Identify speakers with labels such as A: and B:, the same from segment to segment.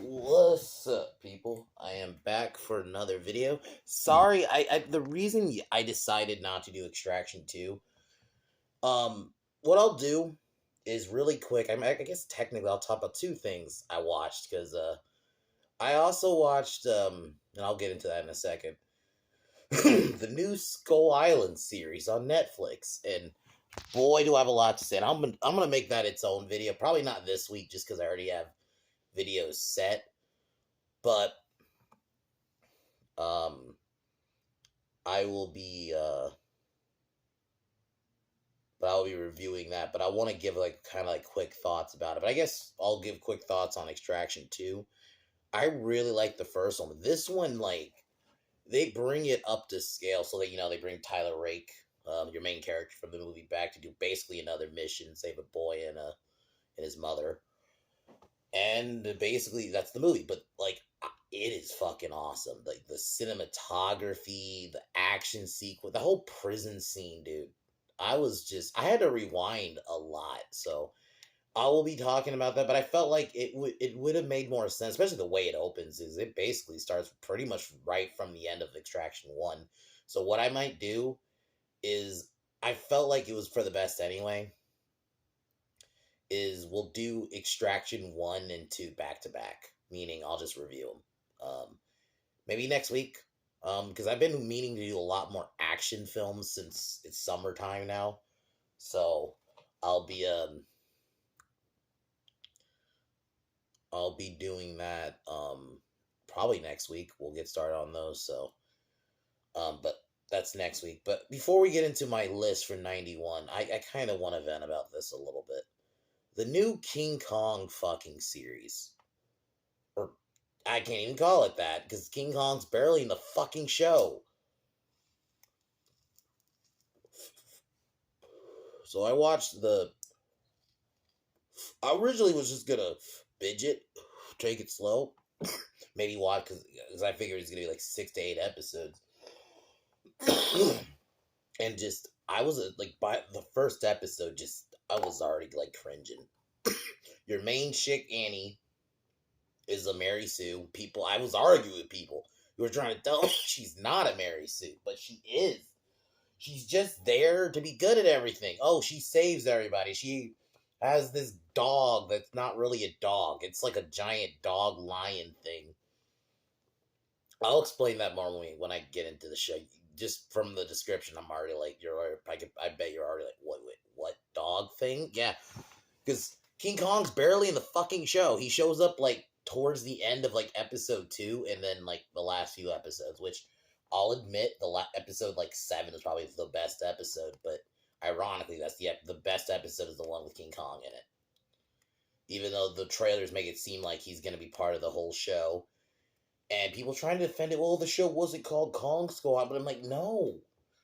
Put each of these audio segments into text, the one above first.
A: What's up, people? I am back for another video. Sorry, the reason I decided not to do Extraction 2, what I'll do is really quick. I guess technically I'll talk about two things I watched because I also watched and I'll get into that in a second. The new Skull Island series on Netflix, and boy, do I have a lot to say. And I'm gonna make that its own video. Probably not this week, just because I already have videos set, but um I will be but I'll be reviewing that. But I want to give like kind of like quick thoughts about it. But I guess I'll give quick thoughts on Extraction 2. I really like the first one. But this one, like, they bring it up to scale so that they bring Tyler Rake, your main character from the movie, back to do basically another mission, save a boy and his mother. And basically that's the movie. But like it is fucking awesome. Like the cinematography, the action sequence, the whole prison scene, dude. I had to rewind a lot, so I will be talking about that. But I felt like it would have made more sense, especially the way it opens. Is it basically starts pretty much right from the end of Extraction 1. So what I might do is I felt like it was for the best anyway. Is we'll do Extraction 1 and 2 back to back, meaning I'll just review them. Maybe next week, because I've been meaning to do a lot more action films since it's summertime now. So I'll be doing that probably next week. We'll get started on those. So but that's next week. But before we get into my list for 91, I kind of want to vent about this a little bit. The new King Kong fucking series. Or I can't even call it that because King Kong's barely in the fucking show. So I watched I originally was just gonna binge it, take it slow, maybe watch because I figured it's gonna be like 6 to 8 episodes, and just I was like by the first episode, just I was already like cringing. Your main chick Annie is a Mary Sue. I was arguing with people who were trying to tell me she's not a Mary Sue, but she is. She's just there to be good at everything. Oh, she saves everybody. She has this dog that's not really a dog. It's like a giant dog lion thing. I'll explain that more when I get into the show. Just from the description, I'm already like, I bet you're already like, what dog thing? Yeah, because King Kong's barely in the fucking show. He shows up like towards the end of like episode 2, and then like the last few episodes, which I'll admit the episode like 7 is probably the best episode, but ironically, that's the best episode is the one with King Kong in it. Even though the trailers make it seem like he's going to be part of the whole show, and people trying to defend it. Well, the show wasn't called Kong Squad, but I'm like, no.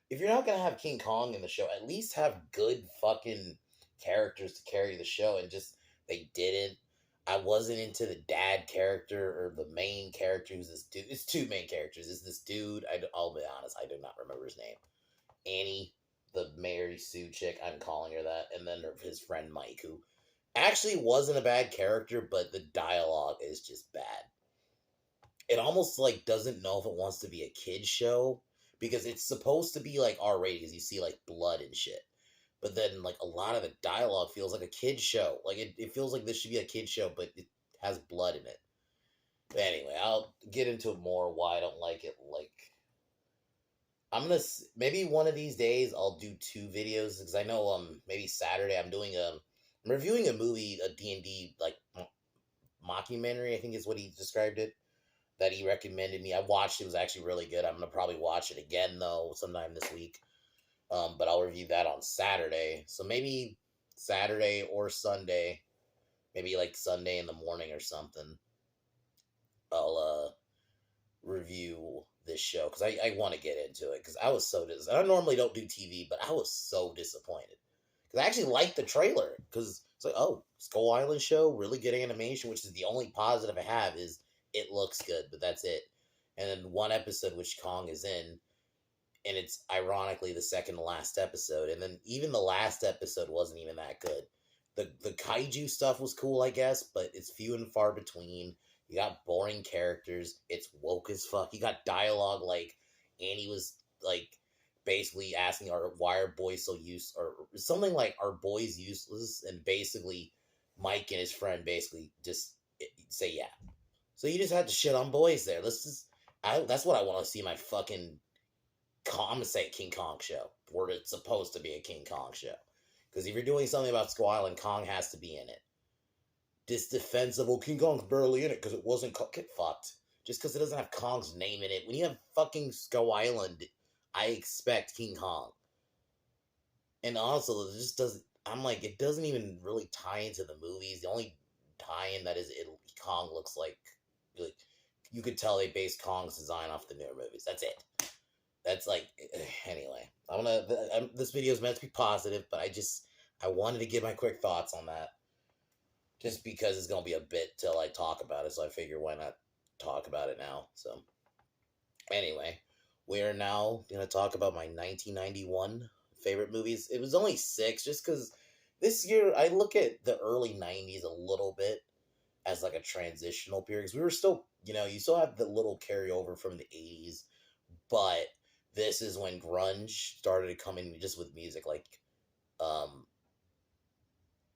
A: If you're not going to have King Kong in the show, at least have good fucking characters to carry the show, and just they didn't. I wasn't into the dad character or the main character who's this dude. It's two main characters. It's this dude. I'll be honest, I do not remember his name. Annie, the Mary Sue chick, I'm calling her that, and then his friend Mike, who actually wasn't a bad character, but the dialogue is just bad. It almost like doesn't know if it wants to be a kid show because it's supposed to be like R-rated because you see like blood and shit. But then like a lot of the dialogue feels like a kid show. Like it feels like this should be a kid show, but it has blood in it. But anyway, I'll get into it more why I don't like it. Like maybe one of these days I'll do 2 videos because I know maybe Saturday I'm reviewing a movie, a D&D like mockumentary, I think is what he described it, that he recommended me. I watched it. It was actually really good. I'm gonna probably watch it again though sometime this week. But I'll review that on Saturday. So maybe Saturday or Sunday, maybe like Sunday in the morning or something. I'll review this show because I want to get into it because I was so disappointed. I normally don't do TV, but I was so disappointed because I actually liked the trailer because it's like, oh, Skull Island show, really good animation, which is the only positive I have is it looks good, but that's it. And then one episode which Kong is in, and it's ironically the second to last episode, and then even the last episode wasn't even that good. The kaiju stuff was cool, I guess, but it's few and far between. You got boring characters. It's woke as fuck. You got dialogue like Annie was like basically asking, "Are why are boys so useless?" or something like, "Are boys useless?" And basically, Mike and his friend basically just say, "Yeah." So you just had to shit on boys there. Let's just. That's what I want to see my fucking. I'm gonna say King Kong show, where it's supposed to be a King Kong show. Because if you're doing something about Skull Island, Kong has to be in it. This defensible King Kong's barely in it because it wasn't get fucked. Just because it doesn't have Kong's name in it. When you have fucking Skull Island, I expect King Kong. And also, it just doesn't. I'm like, it doesn't even really tie into the movies. The only tie-in that is Kong looks like you could tell they based Kong's design off the newer movies. That's it. That's like anyway. This video is meant to be positive, but I wanted to give my quick thoughts on that, just because it's gonna be a bit till I talk about it. So I figure why not talk about it now. So anyway, we are now gonna talk about my 1991 favorite movies. It was only 6, just because this year I look at the early 90s a little bit as like a transitional period, because we were still, you still have the little carryover from the 80s, but this is when grunge started coming just with music, like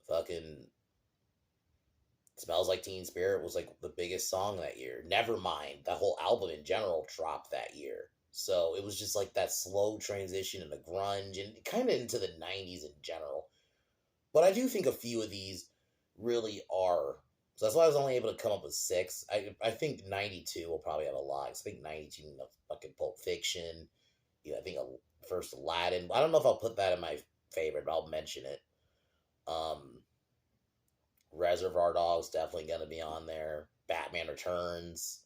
A: fucking Smells Like Teen Spirit was like the biggest song that year. Nevermind, the whole album in general dropped that year. So it was just like that slow transition into grunge and kind of into the 90s in general. But I do think a few of these really are. So that's why I was only able to come up with 6. I think 92 will probably have a lot. I think 92, fucking Pulp Fiction. I think first Aladdin. I don't know if I'll put that in my favorite, but I'll mention it. Reservoir Dogs definitely gonna be on there. Batman Returns.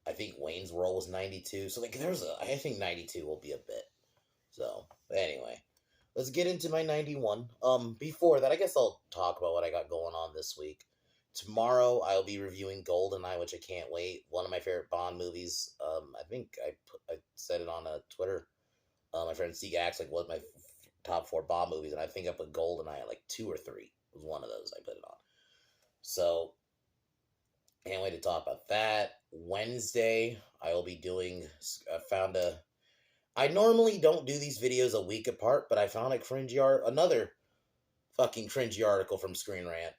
A: I think Wayne's World was 92. So like I think 92 will be a bit. So, but anyway, let's get into my 91. Before that, I guess I'll talk about what I got going on this week. Tomorrow I'll be reviewing GoldenEye, which I can't wait. One of my favorite Bond movies. I think I said it on Twitter. My friend Steve asked like what my top 4 Bond movies, and I think I put GoldenEye at like 2 or 3. It was one of those I put it on. So can't wait to talk about that. Wednesday I will be doing. I normally don't do these videos a week apart, but I found another fucking cringy article from Screen Rant.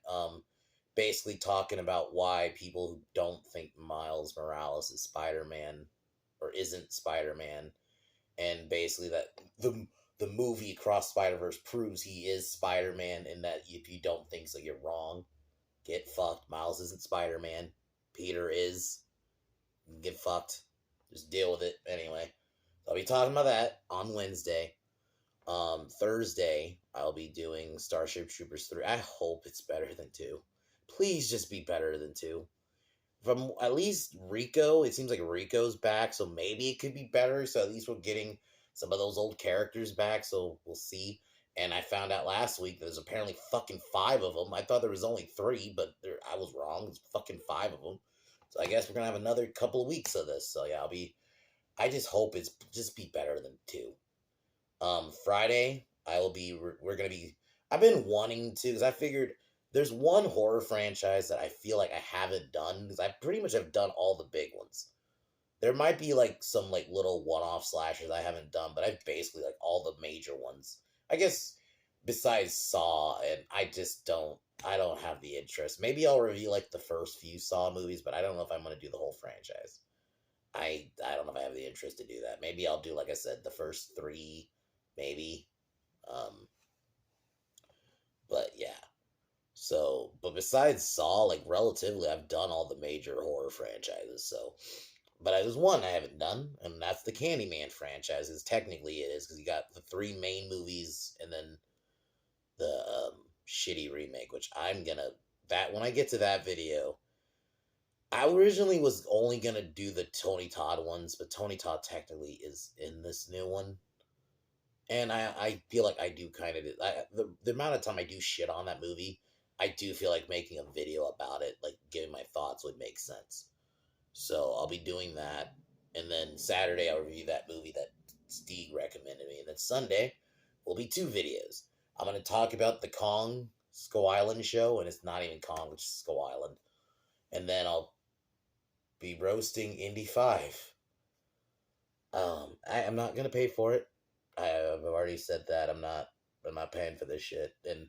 A: Basically talking about why people who don't think Miles Morales is Spider-Man or isn't Spider-Man, and basically that the movie Across Spider-Verse proves he is Spider-Man, and that if you don't think so, you're wrong. Get fucked. Miles isn't Spider-Man. Peter is. Get fucked. Just deal with it. Anyway, I'll be talking about that on Wednesday. Thursday, I'll be doing Starship Troopers 3. I hope it's better than 2. Please just be better than 2. From at least Rico, it seems like Rico's back, so maybe it could be better. So at least we're getting some of those old characters back, so we'll see. And I found out last week there's apparently fucking 5 of them. I thought there was only 3, but I was wrong. There's fucking 5 of them. So I guess we're gonna have another couple of weeks of this. So yeah, I just hope it's just be better than 2. Friday, we're gonna be. I've been wanting to, because I figured there's one horror franchise that I feel like I haven't done, because I pretty much have done all the big ones. There might be like some like little one-off slashers I haven't done, but I've basically like all the major ones. I guess besides Saw, and I don't have the interest. Maybe I'll review like the first few Saw movies, but I don't know if I'm gonna do the whole franchise. I don't know if I have the interest to do that. Maybe I'll do, like I said, the first 3, maybe. But yeah. So, but besides Saw, like relatively, I've done all the major horror franchises. So, but there's one I haven't done, and that's the Candyman franchises. Technically, it is, because you got the 3 main movies and then the shitty remake, which when I get to that video. I originally was only gonna do the Tony Todd ones, but Tony Todd technically is in this new one, and I feel like I do kind of the amount of time I do shit on that movie, I do feel like making a video about it, like giving my thoughts, would make sense. So I'll be doing that, and then Saturday I'll review that movie that Steve recommended me, and then Sunday will be 2 videos. I'm gonna talk about the Kong Skull Island show, and it's not even Kong, it's just Skull Island. And then I'll be roasting Indy 5. I'm not gonna pay for it. I've already said that I'm not paying for this shit, and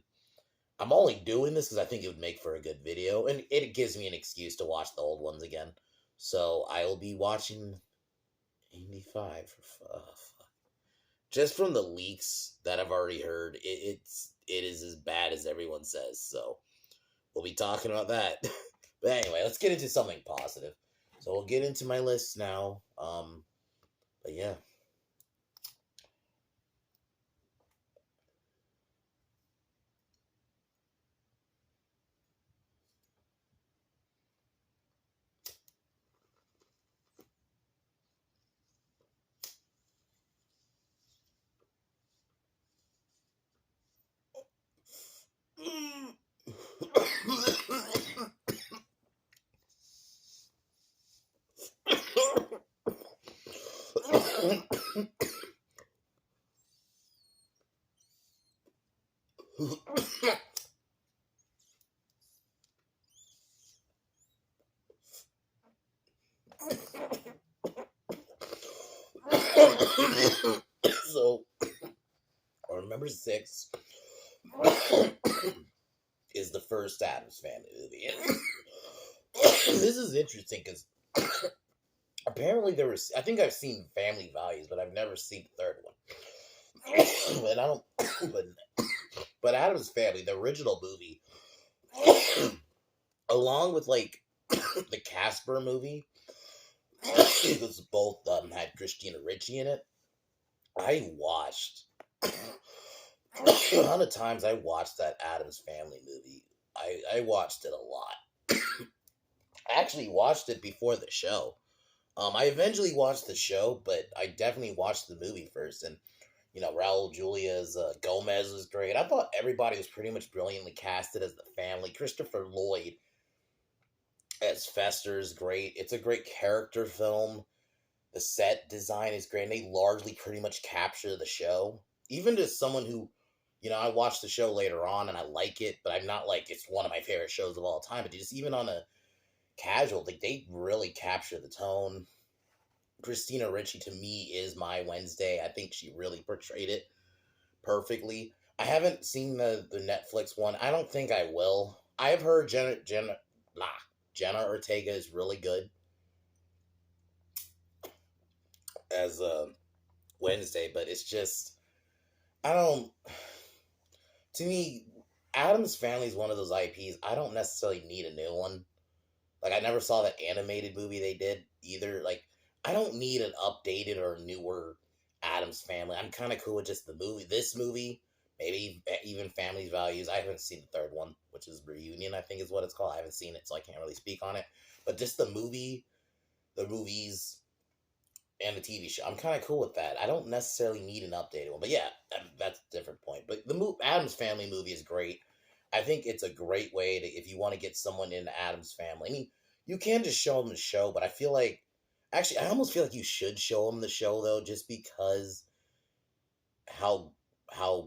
A: I'm only doing this because I think it would make for a good video, and it gives me an excuse to watch the old ones again. So I will be watching Indy 5 for just from the leaks that I've already heard. It is as bad as everyone says. So we'll be talking about that. But anyway, let's get into something positive. So we'll get into my list now. But yeah. So, our number 6 is the first Addams Family movie. This is interesting because apparently there was. I think I've seen Family Values, but I've never seen the third one. And I don't. But Addams Family, the original movie, along with like the Casper movie, because both had Christina Ricci in it. I watched the amount of times I watched that Addams Family movie. I watched it a lot. I actually watched it before the show. I eventually watched the show, but I definitely watched the movie first. And Raul Julia's Gomez was great. I thought everybody was pretty much brilliantly casted as the family. Christopher Lloyd as Fester is great. It's a great character film. The set design is great. And they largely pretty much capture the show. Even as someone who, I watched the show later on and I like it, but I'm not like it's one of my favorite shows of all time. But just even on a casual, like they really capture the tone. Christina Ricci to me is my Wednesday. I think she really portrayed it perfectly. I haven't seen the Netflix one. I don't think I will. I've heard Jenna Ortega is really good as Wednesday, but it's just I don't. To me, Addams Family is one of those IPs. I don't necessarily need a new one. Like I never saw that animated movie they did either. Like I don't need an updated or newer Addams Family. I'm kind of cool with just the movie. This movie, maybe even Family Values. I haven't seen the third one, which is Reunion, I think is what it's called. I haven't seen it, so I can't really speak on it. But just the movies, and the TV show. I'm kind of cool with that. I don't necessarily need an updated one, but yeah, that's a different point. But the Adams Family movie is great. I think it's a great way to if you want to get someone into Adams Family. I mean, you can just show them the show, but I feel like actually I almost feel like you should show them the show though, just because how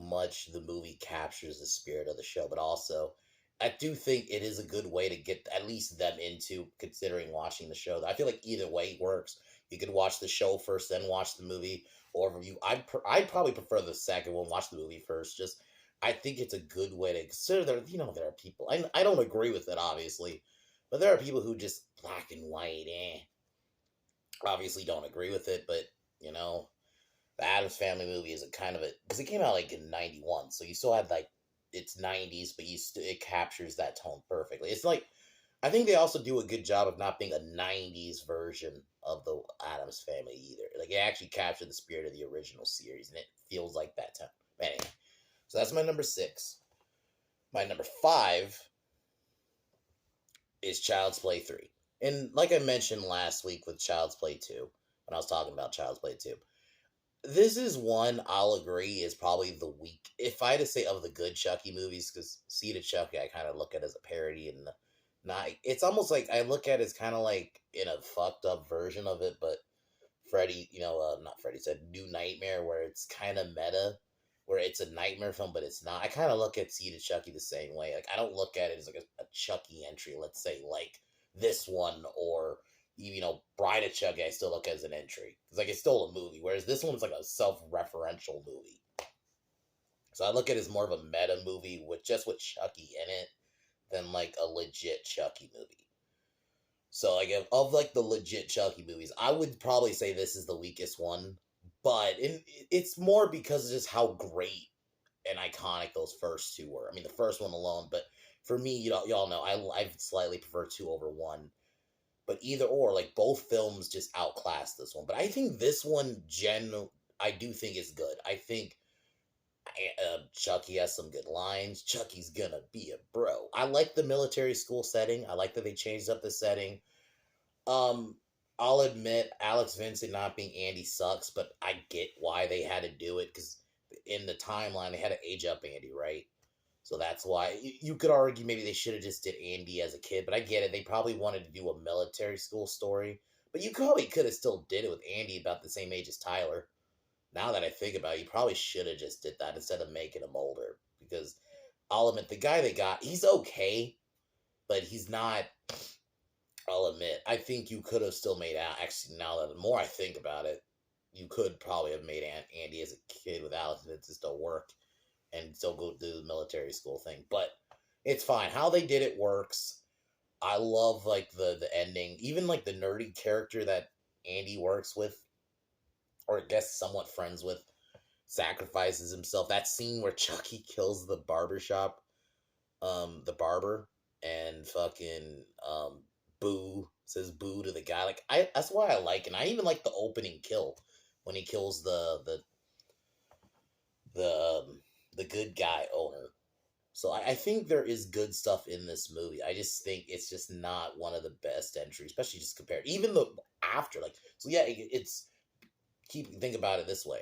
A: much the movie captures the spirit of the show, but also I do think it is a good way to get at least them into considering watching the show. I feel like either way works. You could watch the show first, then watch the movie, or you. I'd probably prefer the second one. Watch the movie first. Just I think it's a good way to consider. There are people. I don't agree with it obviously, but there are people who just black and white. Obviously don't agree with it, but you know the Addams Family movie is a kind of a because it came out like in '91, so you still had like it's '90s, but it captures that tone perfectly. It's like I think they also do a good job of not being a '90s version of the Addams Family either. Like it actually captured the spirit of the original series, and it feels like that tone. But anyway, so that's my number 6. My number 5 is Child's Play 3, and like I mentioned last week with Child's Play 2, when I was talking about Child's Play 2. This is one I'll agree is probably the weak. If I had to say of the good Chucky movies, because Seed of Chucky I kind of look at as a parody and not. It's almost like I look at it as kind of like in a fucked up version of it, but Freddy, not Freddy said New Nightmare, where it's kind of meta, where it's a nightmare film, but it's not. I kind of look at Seed of Chucky the same way. Like, I don't look at it as like a Chucky entry, let's say, like this one, or Bride of Chucky. I still look at as an entry because like it's still a movie, whereas this one's like a self-referential movie. So I look at it as more of a meta movie with Chucky in it than like a legit Chucky movie. So like of like the legit Chucky movies, I would probably say this is the weakest one, but it's more because of just how great and iconic those first two were. I mean, the first one alone, but for me, y'all know I slightly prefer two over one. But either or, like both films just outclass this one. But I think this one, I do think is good. I think Chucky has some good lines. Chucky's gonna be a bro. I like the military school setting. I like that they changed up the setting. Um, I'll admit Alex Vincent not being Andy sucks, but I get why they had to do it because in the timeline they had to age up Andy, right? So that's why you could argue maybe they should have just did Andy as a kid, but I get it. They probably wanted to do a military school story, but you probably could have still did it with Andy about the same age as Tyler. Now that I think about it, you probably should have just did that instead of making him older. Because I'll admit the guy they got, he's okay, but he's not. I'll admit, I think you could have still made out. Actually, now that the more I think about it, you could probably have made Andy as a kid with Alex and it to still work and still go do the military school thing. But it's fine. How they did it works. I love like the ending, even like the nerdy character that Andy works with, or I guess somewhat friends with, sacrifices himself. That scene where Chucky kills the barbershop, the barber, and fucking boo says boo to the guy. Like that's why I like it. And I even like the opening kill when he kills the the good guy owner. So I think there is good stuff in this movie. I just think it's just not one of the best entries, especially just compared. Even the after, like, so yeah, it's think about it this way.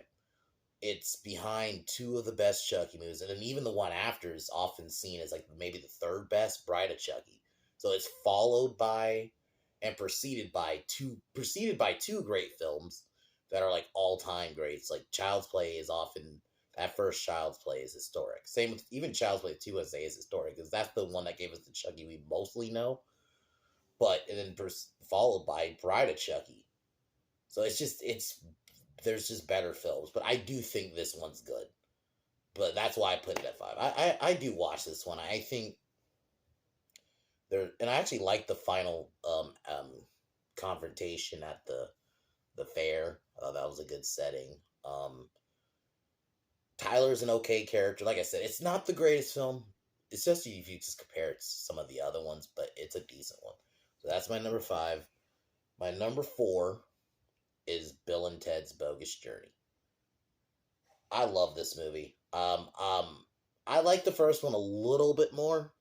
A: It's behind two of the best Chucky movies, and then even the one after is often seen as like maybe the third best, Bride of Chucky. So it's followed by and preceded by two great films that are like all time greats. Like Child's Play is often that first Child's Play is historic. Same with even Child's Play 2 I say is historic because that's the one that gave us the Chucky we mostly know. But and then followed by Bride of Chucky. So it's there's just better films, but I do think this one's good. But that's why I put it at 5. I do watch this one. I think there, and I actually like the final confrontation at the fair. That was a good setting. Tyler's an okay character. Like I said, it's not the greatest film. It's just if you just compare it to some of the other ones, but it's a decent one. So that's my number 5. My number 4 is Bill and Ted's Bogus Journey. I love this movie. I like the first one a little bit more.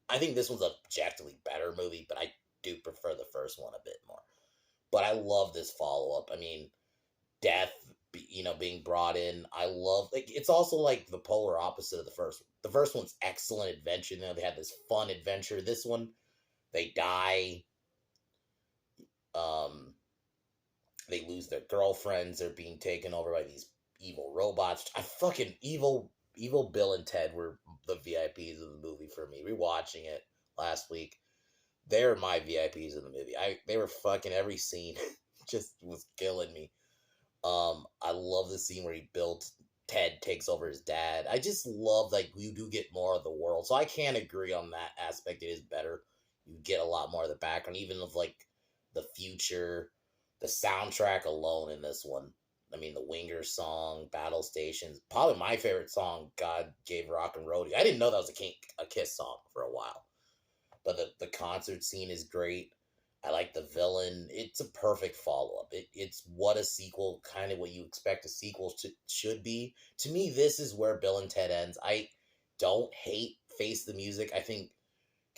A: I think this one's a objectively better movie, but I do prefer the first one a bit more. But I love this follow up. I mean, death, being brought in. I love like it's also like the polar opposite of the first one. The first one's excellent adventure. They had this fun adventure. This one, they die. They lose their girlfriends. They're being taken over by these evil robots. I fucking evil Bill and Ted were the VIPs of the movie for me. Rewatching it last week, they're my VIPs of the movie. They were fucking every scene, just was killing me. I love the scene where Ted takes over his dad. I just love like you do get more of the world, so I can't agree on that aspect. It is better. You get a lot more of the background, even of like the future. The soundtrack alone in this one. I mean, the Winger song, Battle Stations, probably my favorite song, God Gave Rock and Roll to You. I didn't know that was a Kiss song for a while. But the concert scene is great. I like the villain. It's a perfect follow-up. It's what a sequel, kind of what you expect a sequel should be. To me, this is where Bill and Ted ends. I don't hate Face the Music. I think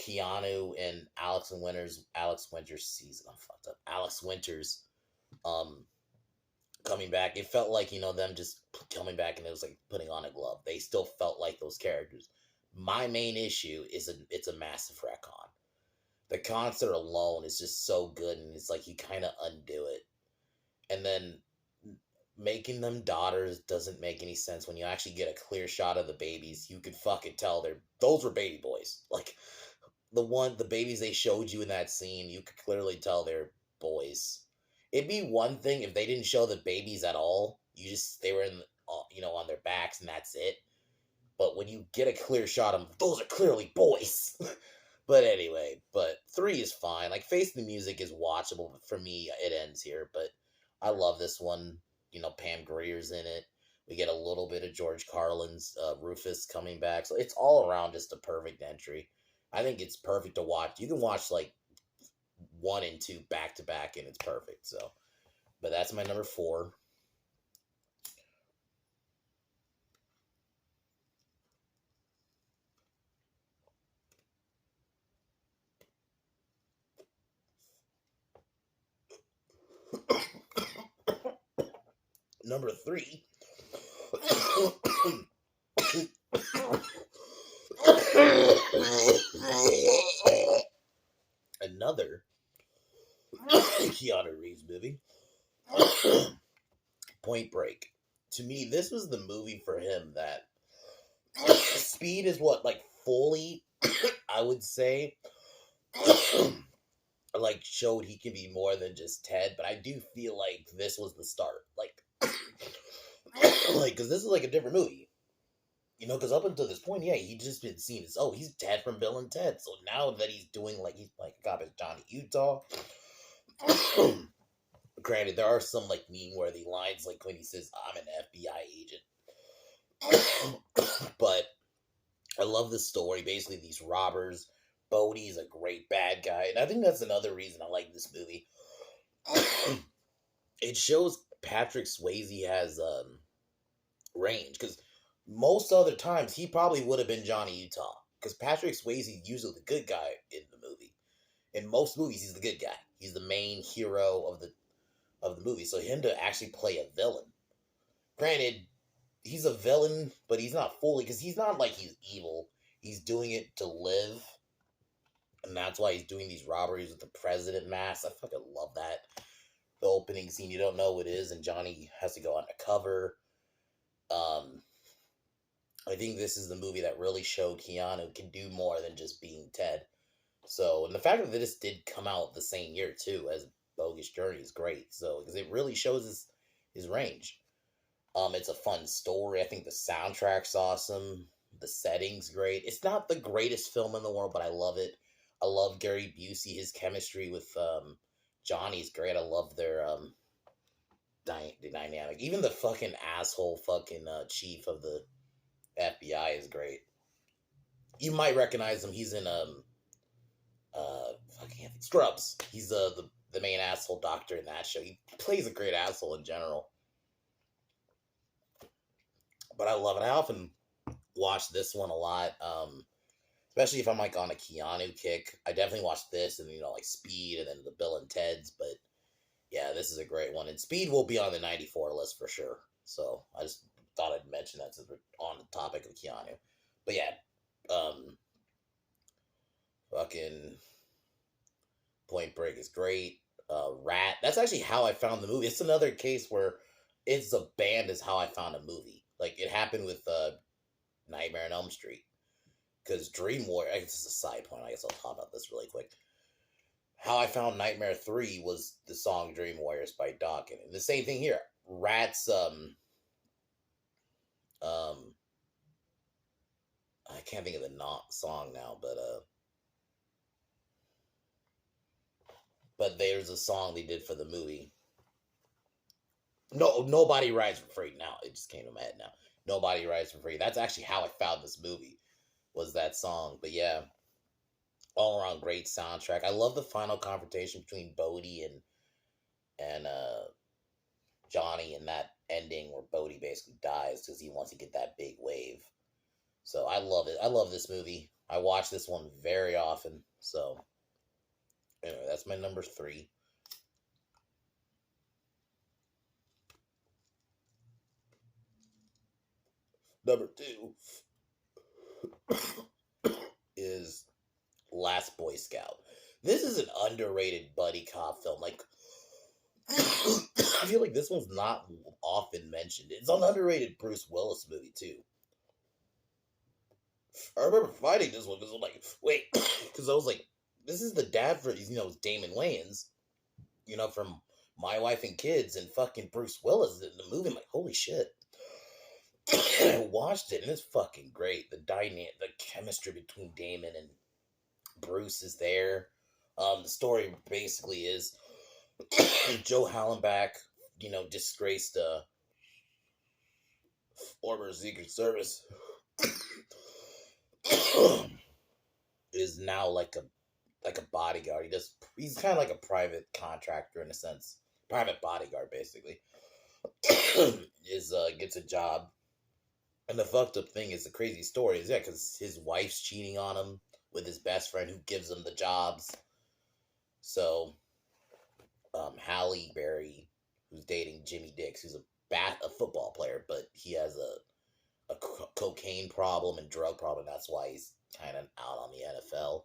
A: Keanu and Alex Winters season. I'm fucked up. Alex Winters coming back, it felt like them just coming back and it was like putting on a glove. They still felt like those characters. My main issue is it's a massive retcon. The concert alone is just so good, and it's like you kind of undo it, and then making them daughters doesn't make any sense. When you actually get a clear shot of the babies, you could fucking tell those were baby boys. Like the babies they showed you in that scene, you could clearly tell they're boys. It'd be one thing if they didn't show the babies at all. They were on their backs and that's it. But when you get a clear shot of them, those are clearly boys. But anyway, but 3 is fine. Like, Face the Music is watchable, but for me, it ends here. But I love this one. Pam Grier's in it. We get a little bit of George Carlin's Rufus coming back. So it's all around just a perfect entry. I think it's perfect to watch. You can watch, like, 1 and 2 back to back, and it's perfect. So, but that's my number 4. Number 3. Another Keanu Reeves movie. Point Break. To me, this was the movie for him that Speed is what, like, fully, I would say, like, showed he can be more than just Ted, but I do feel like this was the start. Like, because this is like a different movie. Because up until this point, yeah, he just been seen as, oh, he's Ted from Bill and Ted. So now that he's doing, like, he's like a cop as Johnny Utah. Granted, there are some, like, meme-worthy lines, like when he says, I'm an FBI agent. But I love the story. Basically, these robbers. Bodhi's a great bad guy. And I think that's another reason I like this movie. It shows Patrick Swayze has range. Because most other times, he probably would have been Johnny Utah. Because Patrick Swayze is usually the good guy in the movie. In most movies, he's the good guy. He's the main hero of the movie. So him to actually play a villain. Granted, he's a villain, but he's not fully, because he's not like he's evil. He's doing it to live. And that's why he's doing these robberies with the president mask. I fucking love that. The opening scene, you don't know what it is, and Johnny has to go undercover. I think this is the movie that really showed Keanu can do more than just being Ted. So, and the fact that this did come out the same year, too, as Bogus Journey is great. So, because it really shows his range. It's a fun story. I think the soundtrack's awesome. The setting's great. It's not the greatest film in the world, but I love it. I love Gary Busey. His chemistry with Johnny's great. I love their dynamic. Even the fucking asshole fucking chief of the FBI is great. You might recognize him. He's in fucking Scrubs. He's the main asshole doctor in that show. He plays a great asshole in general. But I love it. I often watch this one a lot. Especially if I'm like on a Keanu kick. I definitely watch this and like Speed and then the Bill and Ted's, but yeah, this is a great one. And Speed will be on the 94 list for sure. So I just thought I'd mention that since we're on the topic of Keanu. But yeah, fucking Point Break is great. Rat, that's actually how I found the movie. It's another case where it's a band is how I found a movie. Like it happened with Nightmare on Elm Street. Because Dream Warrior, I guess it's a side point, I guess I'll talk about this really quick. How I found Nightmare 3 was the song Dream Warriors by Dokken. And the same thing here. Rat's, I can't think of the song now, but there's a song they did for the movie. No, Nobody Rides for Free. Now, it just came to my head now. Nobody Rides for Free. That's actually how I found this movie. Was that song. But yeah, all around great soundtrack. I love the final confrontation between Bodhi and Johnny and that ending where Bodhi basically dies because he wants to get that big wave. So I love it. I love this movie. I watch this one very often. So anyway, that's my number 3. Number 2 is Last Boy Scout. This is an underrated buddy cop film. Like, I feel like this one's not often mentioned. It's an underrated Bruce Willis movie too. I remember finding this one because I'm like, wait, because I was like, this is the dad for Damon Wayans, from My Wife and Kids, and fucking Bruce Willis in the movie. I'm like, holy shit. I watched it and it's fucking great. The chemistry between Damon and Bruce is there. The story basically is Joe Hallenbach, disgraced former Secret Service, is now like a bodyguard. He's kind of like a private contractor in a sense, private bodyguard basically. Gets a job, and the fucked up thing is the crazy story is because his wife's cheating on him with his best friend who gives him the jobs. So, Halle Berry, who's dating Jimmy Dix, who's a football player, but he has a cocaine problem and drug problem. That's why he's kind of out on the NFL.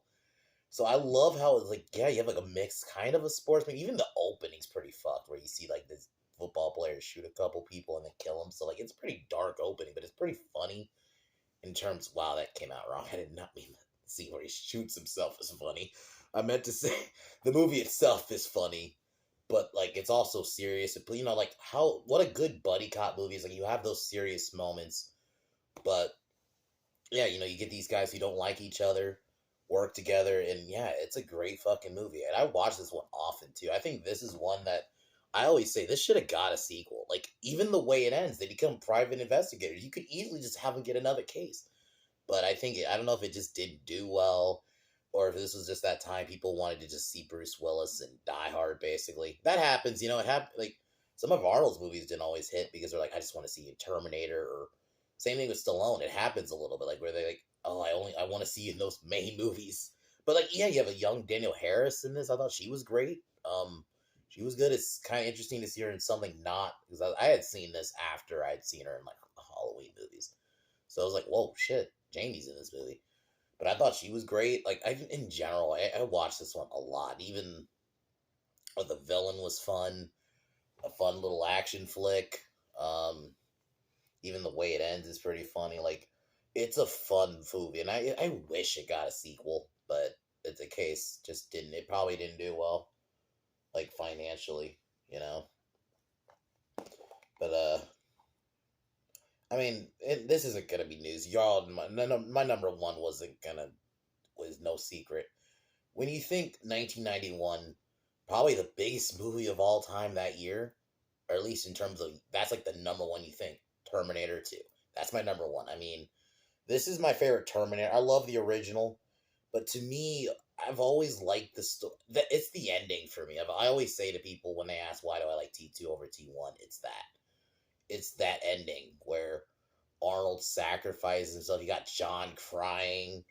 A: So I love how it's like, yeah, you have like a mix kind of a sportsman. Even the opening's pretty fucked, where you see like this football player shoot a couple people and then kill them. So like it's pretty dark opening, but it's pretty funny in terms. Wow, that came out wrong. I did not mean the scene where he shoots himself is funny. I meant to say the movie itself is funny, but like it's also serious. Like what a good buddy cop movie is. Like you have those serious moments, but yeah, you get these guys who don't like each other work together, and yeah, it's a great fucking movie. And I watch this one often too. I think this is one that I always say this should have got a sequel. Like even the way it ends, they become private investigators. You could easily just have them get another case. But I don't know if it just didn't do well, or if this was just that time people wanted to just see Bruce Willis and Die Hard. Basically, that happens. It happened. Like some of Arnold's movies didn't always hit because they're like, I just want to see a Terminator, or same thing with Stallone. It happens a little bit, like where they like, oh, I want to see you in those main movies. But like, yeah, you have a young Danielle Harris in this. I thought she was great. She was good. It's kind of interesting to see her in something not, because I had seen this after I'd seen her in like Halloween movies. So I was like, whoa, shit, Jamie's in this movie. But I thought she was great. Like in general, I watched this one a lot. Even the villain was fun, a fun little action flick. Even the way it ends is pretty funny. Like it's a fun movie, and I wish it got a sequel, but it's a case just didn't. It probably didn't do well, like financially, you know. But I mean, this isn't gonna be news. Y'all, my number one was no secret. When you think 1991, probably the biggest movie of all time that year, or at least in terms of that's like the number one you think. Terminator 2. That's my number one. I mean, this is my favorite Terminator. I love the original, but to me, I've always liked the story. It's the ending for me. I always say to people when they ask why do I like T2 over T1, it's that. It's that ending where Arnold sacrifices himself. You got John crying.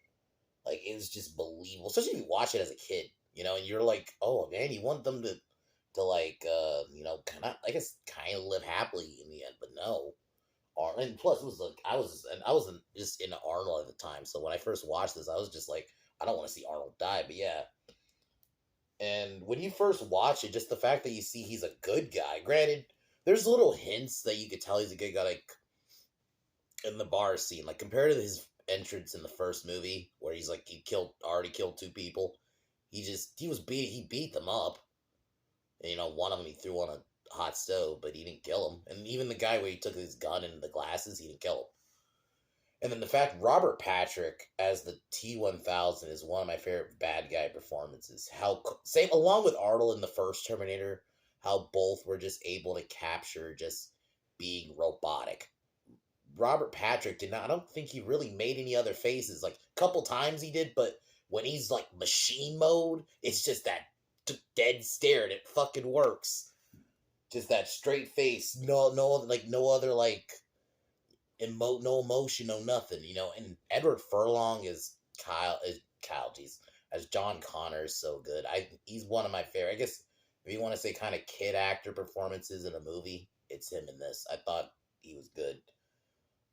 A: Like, it was just believable. Especially if you watch it as a kid, and you're like, oh, man, you want them to like, kind of, I guess, kind of live happily in the end, but no. And plus, it was like I wasn't just into Arnold at the time. So when I first watched this, I was just like, I don't want to see Arnold die. But yeah, and when you first watch it, just the fact that you see he's a good guy. Granted, there's little hints that you could tell he's a good guy, like in the bar scene, like compared to his entrance in the first movie, where he's like already killed two people. He beat them up. And, one of them he threw on a hot stove, but he didn't kill him. And even the guy where he took his gun and the glasses, he didn't kill him. And then the fact Robert Patrick as the T-1000 is one of my favorite bad guy performances. Same along with Arnold in the first Terminator, how both were just able to capture just being robotic. Robert Patrick did not. I don't think he really made any other faces. Like a couple times he did, but when he's like machine mode, it's just that dead stare and it fucking works. Just that straight face, no other like no emotion, no nothing, And Edward Furlong is Kyle, as John Connor is so good. He's one of my favorite. I guess if you want to say kind of kid actor performances in a movie, it's him in this. I thought he was good.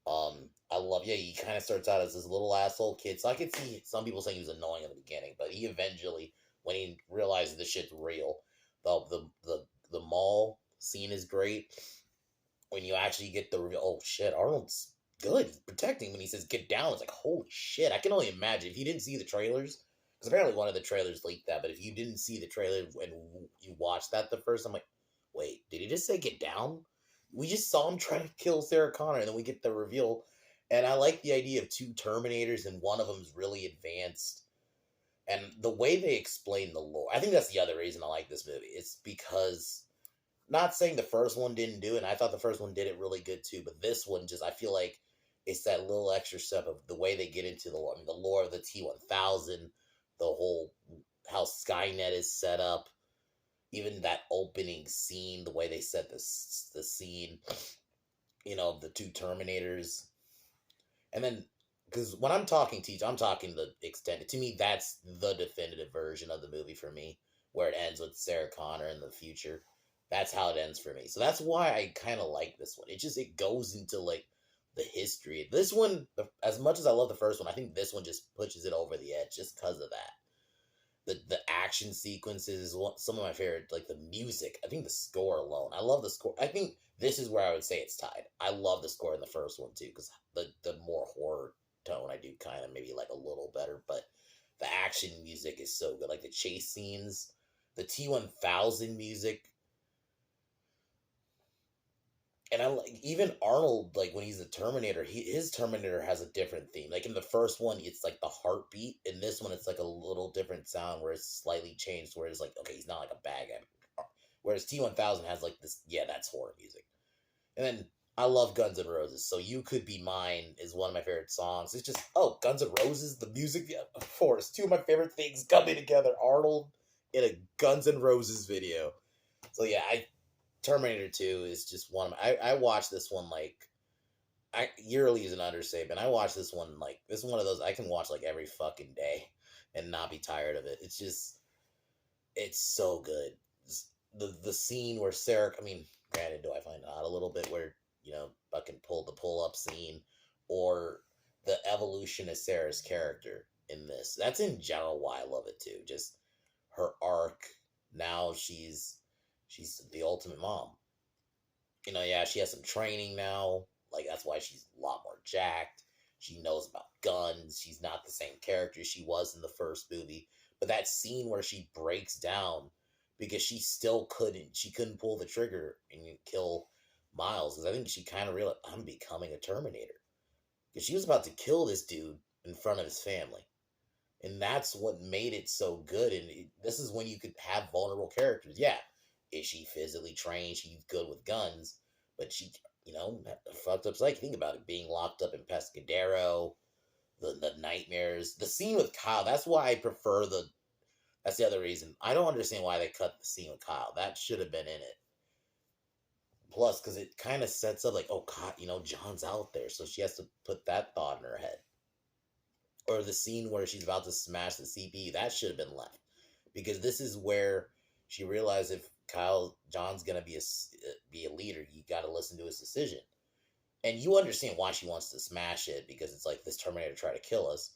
A: He kind of starts out as this little asshole kid, so I could see some people saying he was annoying in the beginning, but he eventually, when he realizes this shit's real, the mall scene is great. When you actually get the reveal, oh shit, Arnold's good. He's protecting when he says get down. It's like, holy shit. I can only imagine. If you didn't see the trailers, because apparently one of the trailers leaked that, but if you didn't see the trailer and you watched that the first, I'm like, wait, did he just say get down? We just saw him try to kill Sarah Connor, and then we get the reveal. And I like the idea of two Terminators, and one of them's really advanced. And the way they explain the lore, I think that's the other reason I like this movie. It's because, not saying the first one didn't do it, and I thought the first one did it really good too, but this one just, I feel like it's that little extra step of the way they get into the lore. I mean, the lore of the T-1000, the whole, how Skynet is set up, even that opening scene, the way they set the scene, the two Terminators. And then, because when I'm talking Teach, I'm talking the extended. To me, that's the definitive version of the movie for me, where it ends with Sarah Connor in the future. That's how it ends for me. So that's why I kind of like this one. It goes into like the history. This one, as much as I love the first one, I think this one just pushes it over the edge just because of that. The action sequences is some of my favorite. Like the music, I think the score alone. I love the score. I think this is where I would say it's tied. I love the score in the first one too, because the more horror tone I do kind of maybe like a little better, but the action music is so good. Like the chase scenes, the T-1000 music. And I like even Arnold, like when he's a Terminator, his Terminator has a different theme. Like in the first one, it's like the heartbeat. In this one, it's like a little different sound where it's slightly changed, where it's like, okay, he's not like a bad guy. Whereas T-1000 has like this, yeah, that's horror music. And then I love Guns N' Roses, so You Could Be Mine is one of my favorite songs. It's just, oh, Guns N' Roses, the music, yeah, of course, two of my favorite things coming together. Arnold in a Guns N' Roses video. So yeah, Terminator 2 is just one of my, I watched this one like, yearly is an understatement. I watch this one like, this is one of those I can watch like every fucking day and not be tired of it. It's just, it's so good. The scene where Sarah, I mean, granted, do I find it odd a little bit where, fucking the pull up scene, or the evolution of Sarah's character in this. That's in general why I love it too. Just her arc. Now she's the ultimate mom. Yeah, she has some training now. Like, that's why she's a lot more jacked. She knows about guns. She's not the same character she was in the first movie. But that scene where she breaks down because she couldn't pull the trigger and kill Miles. Because I think she kind of realized, I'm becoming a Terminator. Because she was about to kill this dude in front of his family. And that's what made it so good. And this is when you could have vulnerable characters. Yeah, is she physically trained? She's good with guns. But she, fucked up psyche. Think about it. Being locked up in Pescadero, the nightmares. The scene with Kyle, that's why I prefer that's the other reason. I don't understand why they cut the scene with Kyle. That should have been in it. Plus, because it kind of sets up like, oh, God, John's out there. So she has to put that thought in her head. Or the scene where she's about to smash the CPU, that should have been left. Because this is where she realized if John's going to be a leader, you got to listen to his decision. And you understand why she wants to smash it, because it's like, this Terminator tried to kill us.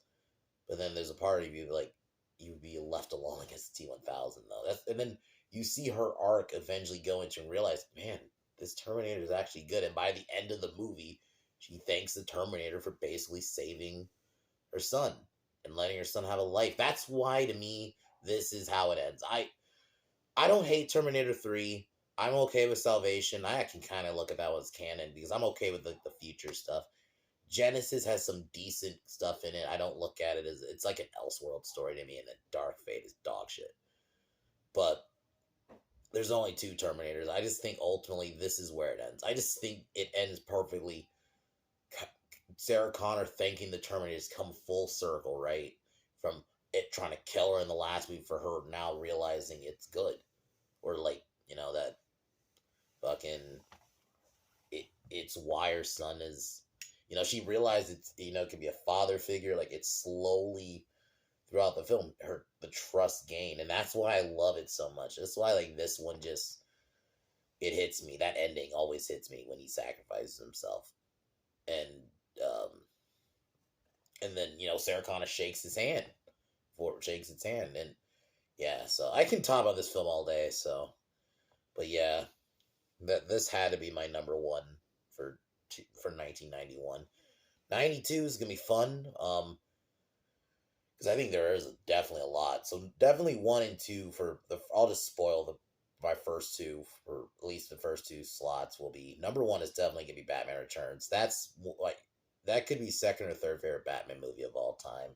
A: But then there's a part of you like, you'd be left alone against the T-1000 though. And then you see her arc eventually go into and realize, man, this Terminator is actually good. And by the end of the movie, she thanks the Terminator for basically saving her son and letting her son have a life. That's why, to me, this is how it ends. I don't hate Terminator 3. I'm okay with Salvation. I can kind of look at that as canon because I'm okay with the future stuff. Genesis has some decent stuff in it. I don't look at it as, it's like an Elseworld story to me, and then Dark Fate is dog shit. But there's only two Terminators. I just think ultimately this is where it ends. I just think it ends perfectly. Sarah Connor thanking the Terminators come full circle, right? From it trying to kill her in the last movie, for her now realizing it's good. Or like, that fucking, it's why her son is, she realized it's, it could be a father figure. Like, it's slowly throughout the film, the trust gain. And that's why I love it so much. That's why, like, this one just, it hits me. That ending always hits me when he sacrifices himself. And then, Sarah Connor shakes its hand. And yeah, so I can talk about this film all day, so But yeah, this had to be my number one for 1991. 92 is gonna be fun. Because I think there is definitely a lot. So definitely one and two for the. I'll just spoil my first two, for at least the first two slots will be number one is definitely gonna be Batman Returns. That's like that could be second or third favorite Batman movie of all time.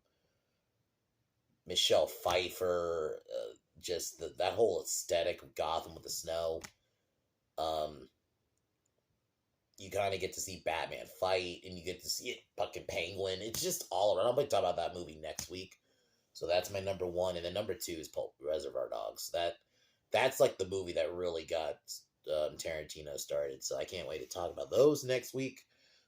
A: Michelle Pfeiffer, just that whole aesthetic of Gotham with the snow. Um, you kind of get to see Batman fight, and you get to see it fucking Penguin. It's just all around. I'll be talking about that movie next week. So that's my number one, and then number two is Reservoir Dogs. That's like the movie that really got Tarantino started. So I can't wait to talk about those next week.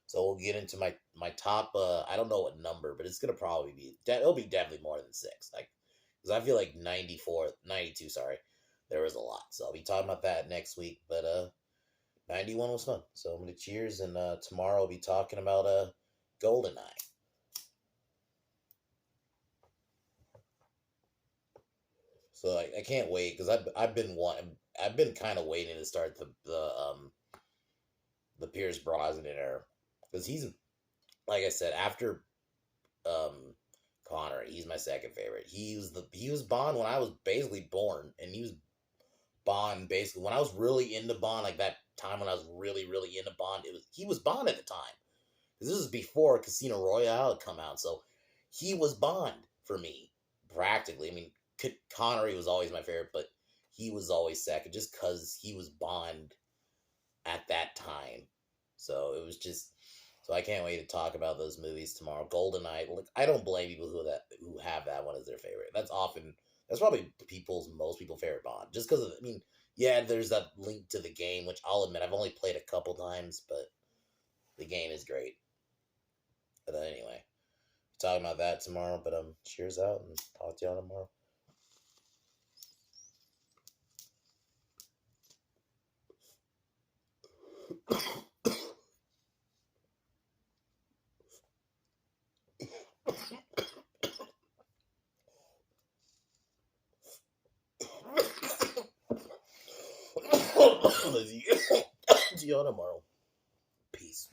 A: So we'll get into my top. I don't know what number, but it's gonna probably be it'll be definitely more than six. Like because I feel like 94, 92, sorry, there was a lot. So I'll be talking about that next week. But 91 was fun. So I'm gonna cheers, and tomorrow I'll be talking about GoldenEye. So I can't wait because I've been kind of waiting to start the Pierce Brosnan era because he's like I said after um Connery, he's my second favorite. He was Bond when I was basically born, and he was Bond basically when I was really into Bond, like that time when I was really into Bond. He was Bond at the time because this was before Casino Royale had come out, so he was Bond for me practically. I mean, Connery was always my favorite, but he was always second just because he was Bond at that time. So it was just. So I can't wait to talk about those movies tomorrow. GoldenEye. Like, I don't blame people who have that one as their favorite. That's probably most people's favorite Bond. Just because I mean, yeah, there's that link to the game, which I'll admit I've only played a couple times, but the game is great. But anyway, talking about that tomorrow. But cheers out and talk to y'all tomorrow. See y'all tomorrow. Peace.